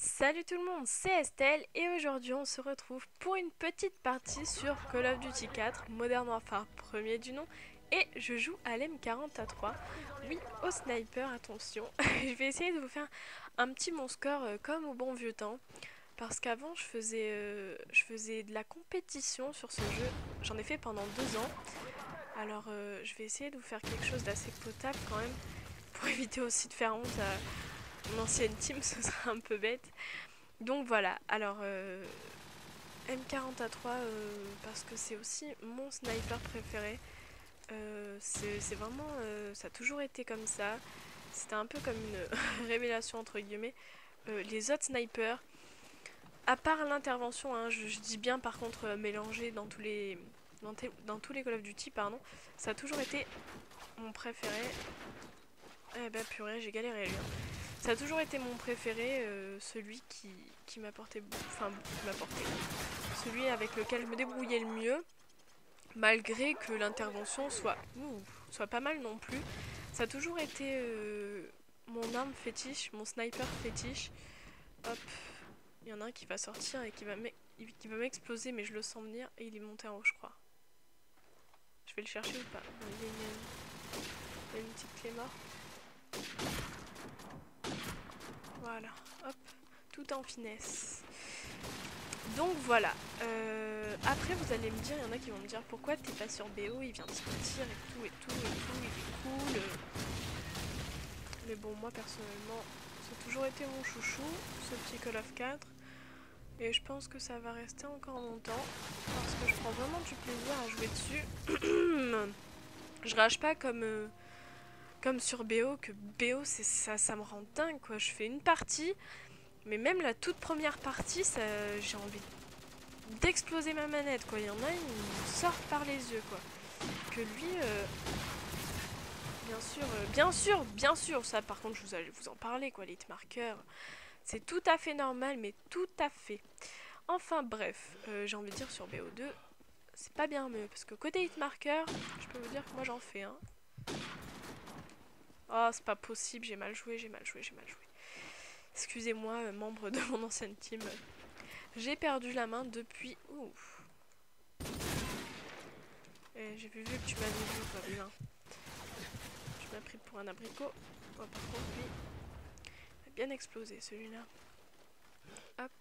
Salut tout le monde, c'est Estelle et aujourd'hui on se retrouve pour une petite partie sur Call of Duty 4, Modern Warfare premier du nom, et je joue à l'M40A3, oui au sniper, attention. Je vais essayer de vous faire un petit mon score comme au bon vieux temps, parce qu'avant je faisais de la compétition sur ce jeu, j'en ai fait pendant 2 ans, alors je vais essayer de vous faire quelque chose d'assez potable quand même, pour éviter aussi de faire honte à mon ancienne team, ce sera un peu bête. Donc voilà, alors M40A3 parce que c'est aussi mon sniper préféré. C'est vraiment, ça a toujours été comme ça. C'était un peu comme une révélation entre guillemets. Les autres snipers, à part l'intervention, hein, je dis bien par contre mélangé dans tous les Call of Duty, pardon, ça a toujours été mon préféré. Eh ben purée, j'ai galéré lui. Ça a toujours été mon préféré, celui qui m'apportait, enfin qui m'apportait, celui avec lequel je me débrouillais le mieux, malgré que l'intervention soit pas mal non plus. Ça a toujours été mon arme fétiche, mon sniper fétiche. Hop, il y en a un qui va sortir et qui va m'exploser, mais je le sens venir et il est monté en haut, je crois. Je vais le chercher ou pas? Bon, il y a une petite clé mort. Voilà, hop, tout en finesse. Donc voilà. Après vous allez me dire, il y en a qui vont me dire pourquoi t'es pas sur BO, il vient de sortir et tout et tout et tout, il est cool. Mais bon, moi personnellement, ça a toujours été mon chouchou, ce petit Call of 4. Et je pense que ça va rester encore longtemps, parce que je prends vraiment du plaisir à jouer dessus. Je rage pas comme sur BO, que BO ça me rend dingue quoi. Je fais une partie, mais même la toute première partie, j'ai envie d'exploser ma manette quoi. Il y en a, ils me sortent par les yeux quoi. Que lui, bien sûr, ça par contre je vous allez vous en parler quoi, les hitmarkers. C'est tout à fait normal, mais tout à fait. Enfin bref, j'ai envie de dire sur BO2, c'est pas bien mieux, parce que côté hitmarker, je peux vous dire que moi j'en fais un. Oh, c'est pas possible, j'ai mal joué, j'ai mal joué, j'ai mal joué. Excusez-moi, membre de mon ancienne team. J'ai perdu la main depuis... Ouf. J'ai vu que tu m'avais vu, quoi, bien. Tu m'as pris pour un abricot. Oh, par contre, lui, il a bien explosé, celui-là. Hop.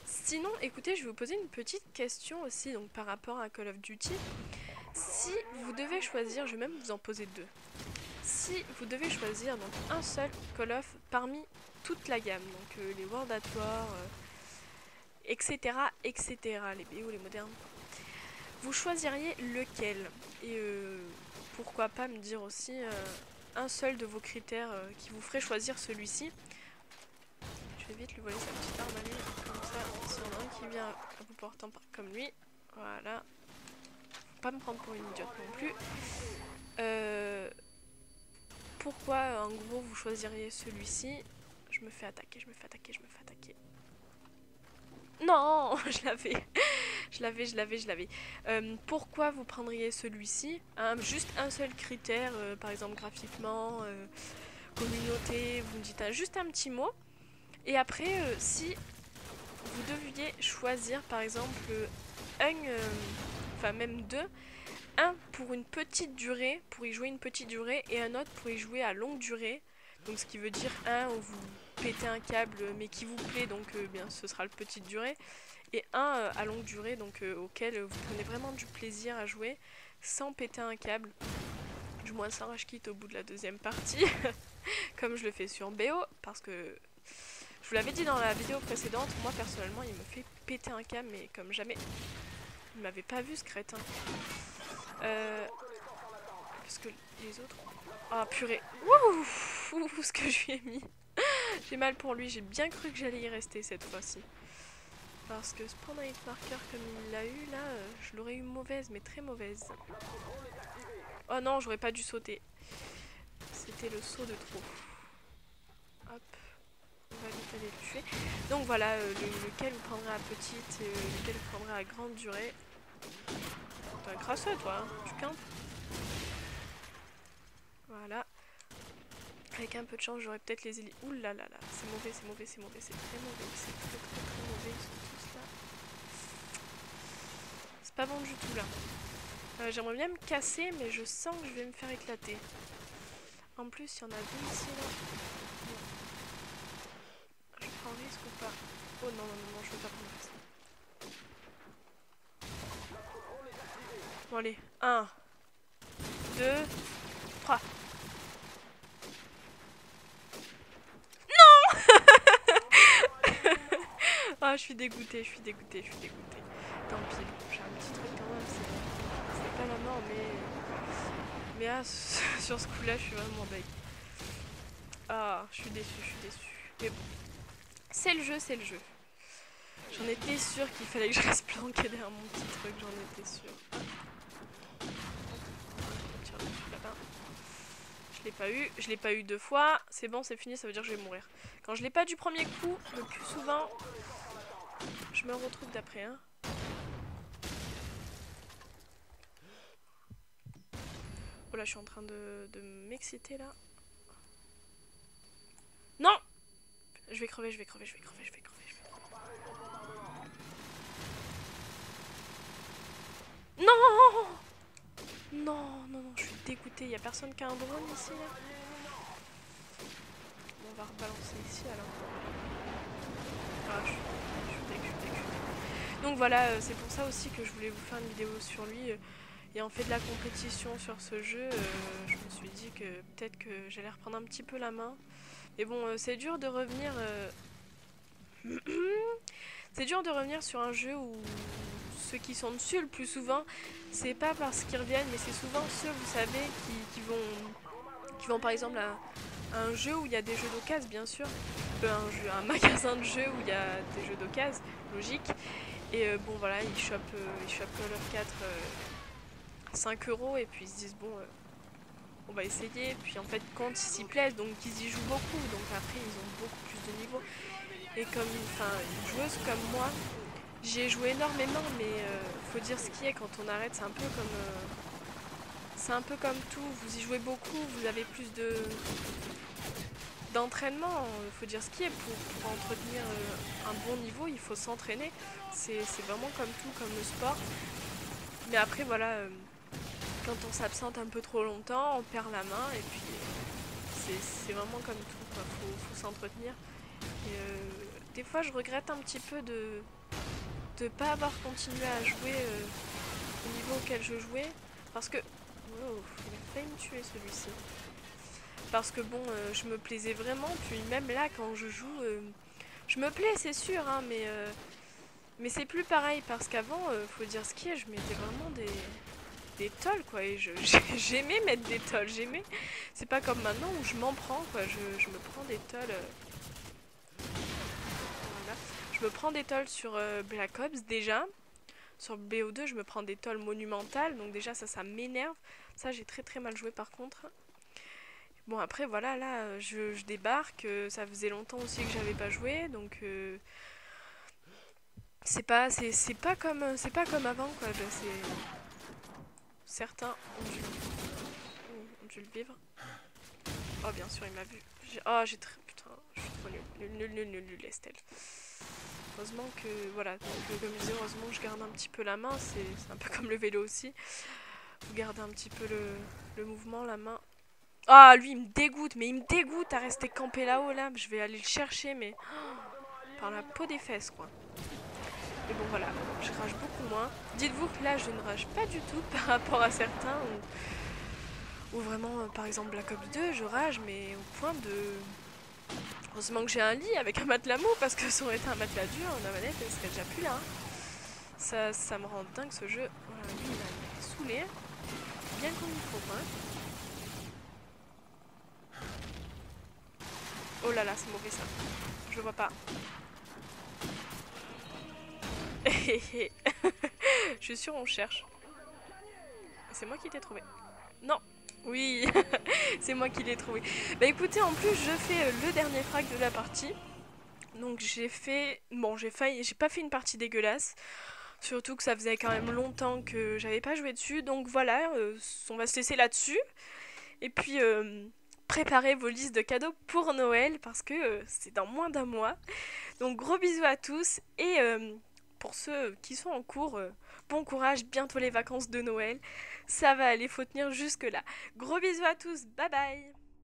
Sinon, écoutez, je vais vous poser une petite question aussi, donc par rapport à Call of Duty. Si vous devez choisir, je vais même vous en poser deux. Si vous devez choisir donc un seul Call of parmi toute la gamme, donc les World at War, etc., etc., les BO, les modernes, vous choisiriez lequel? Et pourquoi pas me dire aussi un seul de vos critères qui vous ferait choisir celui-ci. Je vais vite lui voler sa petite arme à lui, comme ça, s'il y en a un qui vient à bout portant comme lui, voilà. Faut pas me prendre pour une idiote non plus. Pourquoi en gros vous choisiriez celui-ci? Je me fais attaquer, je me fais attaquer, je me fais attaquer. Non, je l'avais. Pourquoi vous prendriez celui-ci? Juste un seul critère, par exemple graphiquement, communauté, vous me dites juste un petit mot. Et après, si vous deviez choisir par exemple enfin même deux, un pour une petite durée, pour y jouer une petite durée, et un autre pour y jouer à longue durée. Donc ce qui veut dire un où vous pétez un câble mais qui vous plaît, donc bien ce sera le petite durée. Et un à longue durée, donc auquel vous prenez vraiment du plaisir à jouer sans péter un câble. Du moins sans rage quitte au bout de la deuxième partie, comme je le fais sur BO, parce que je vous l'avais dit dans la vidéo précédente, moi personnellement il me fait péter un câble, mais comme jamais. Il m'avait pas vu ce crétin. Parce que les autres... Ah purée. Wouh, ce que je lui ai mis. J'ai mal pour lui, j'ai bien cru que j'allais y rester cette fois-ci. Parce que se prendre un hitmarker comme il l'a eu là, je l'aurais eu mauvaise, mais très mauvaise. Oh non, j'aurais pas dû sauter. C'était le saut de trop. Hop, on va vite aller le tuer. Donc voilà, lequel vous prendrez à petite et lequel vous prendrez à grande durée. T'es un crasseux toi, hein, tu quimpes. Voilà. Avec un peu de chance, j'aurais peut-être les élites. Ouh là là là, c'est mauvais, c'est mauvais, c'est mauvais, c'est très mauvais, c'est très très très mauvais, ils sont tous là. C'est pas bon du tout là. J'aimerais bien me casser, mais je sens que je vais me faire éclater. En plus, il y en a deux ici là. Bon. Je prends un risque ou pas? Oh non, non, non, non, je veux pas prendre un risque. Bon allez, 1, 2, 3. Ah, je suis dégoûtée, je suis dégoûtée, je suis dégoûtée. Tant pis, j'ai un petit truc quand même, c'est pas la mort, mais ah, sur ce coup-là, je suis vraiment deg. Ah, je suis déçue, je suis déçue. Mais bon, c'est le jeu, c'est le jeu. J'en étais sûre qu'il fallait que je reste planquée derrière mon petit truc, j'en étais sûre. Tiens, là-bas. Je l'ai pas eu 2 fois. C'est bon, c'est fini, ça veut dire que je vais mourir. Quand je l'ai pas du premier coup, le plus souvent, je me retrouve d'après. Hein. Oh là, je suis en train de m'exciter là. Non! Je vais crever, je vais crever, je vais crever, je vais crever, je vais crever. Non! Non, non, non, je suis dégoûtée. Y a personne qui a un drone ici là? Bon, on va rebalancer ici alors. Ah, je suis dégoûtée. Donc voilà, c'est pour ça aussi que je voulais vous faire une vidéo sur lui. Ayant fait de la compétition sur ce jeu, je me suis dit que peut-être que j'allais reprendre un petit peu la main. Mais bon, c'est dur de revenir... c'est dur de revenir sur un jeu où ceux qui sont dessus le plus souvent, c'est pas parce qu'ils reviennent, mais c'est souvent ceux, vous savez, qui vont par exemple à un jeu où il y a des jeux d'occasion, bien sûr. Un magasin de jeux où il y a des jeux d'occasion, logique. Et bon voilà, ils chopent Call of 4 à 5 € et puis ils se disent bon, on va essayer. Puis en fait, quand ils s'y plaisent, donc ils y jouent beaucoup, donc après ils ont beaucoup plus de niveau. Et comme une joueuse comme moi, j'y ai joué énormément, mais faut dire ce qui est, quand on arrête, c'est un peu comme tout. Vous y jouez beaucoup, vous avez plus d'entraînement, faut dire ce qui est, pour entretenir un bon niveau, il faut s'entraîner. C'est vraiment comme tout, comme le sport. Mais après, voilà, quand on s'absente un peu trop longtemps, on perd la main, et puis c'est vraiment comme tout, quoi. Faut s'entretenir. Et des fois, je regrette un petit peu de ne pas avoir continué à jouer au niveau auquel je jouais, parce que... Oh, il a failli me tuer celui-ci. Parce que bon, je me plaisais vraiment, puis même là, quand je joue, je me plais, c'est sûr, hein, mais c'est plus pareil, parce qu'avant, faut dire ce qui est, je mettais vraiment des tolls, quoi, et j'aimais mettre des tolls, j'aimais. C'est pas comme maintenant où je m'en prends, quoi, je me prends des tolls. Voilà. Je me prends des tolls sur Black Ops, déjà. Sur BO2, je me prends des tolls monumentales, donc déjà, ça m'énerve. Ça, j'ai très très mal joué, par contre. Bon après voilà, là je débarque, ça faisait longtemps aussi que j'avais pas joué, donc c'est pas comme avant quoi. Certains ont dû le vivre. Oh bien sûr il m'a vu. J'ai très putain, je suis trop nulle Estelle. Heureusement que voilà, donc, comme je disais, heureusement que je garde un petit peu la main, c'est un peu comme le vélo aussi. Vous gardez un petit peu le mouvement, la main. Ah, lui, il me dégoûte, mais il me dégoûte à rester campé là-haut, là. Je vais aller le chercher, mais par la peau des fesses, quoi. Mais bon, voilà, je rage beaucoup moins. Dites-vous que là, je ne rage pas du tout par rapport à certains où vraiment, par exemple, Black Ops 2, je rage, mais au point de... Heureusement que j'ai un lit avec un matelas mou, parce que ça aurait été un matelas dur, la manette, elle serait déjà plus là. Hein. Ça me rend dingue, ce jeu. Voilà, lui, il m'a saoulé. Bien comme il faut, quoi. Oh là là, c'est mauvais ça. Je le vois pas. Je suis sûre on cherche. C'est moi qui t'ai trouvé. Non. Oui. C'est moi qui l'ai trouvé. Bah écoutez, en plus je fais le dernier frag de la partie. Donc j'ai fait... Bon, j'ai pas fait une partie dégueulasse. Surtout que ça faisait quand même longtemps que j'avais pas joué dessus. Donc voilà, on va se laisser là-dessus. Et puis... préparez vos listes de cadeaux pour Noël parce que c'est dans moins d'un mois. Donc gros bisous à tous et pour ceux qui sont en cours, bon courage, bientôt les vacances de Noël. Ça va aller, faut tenir jusque là. Gros bisous à tous, bye bye.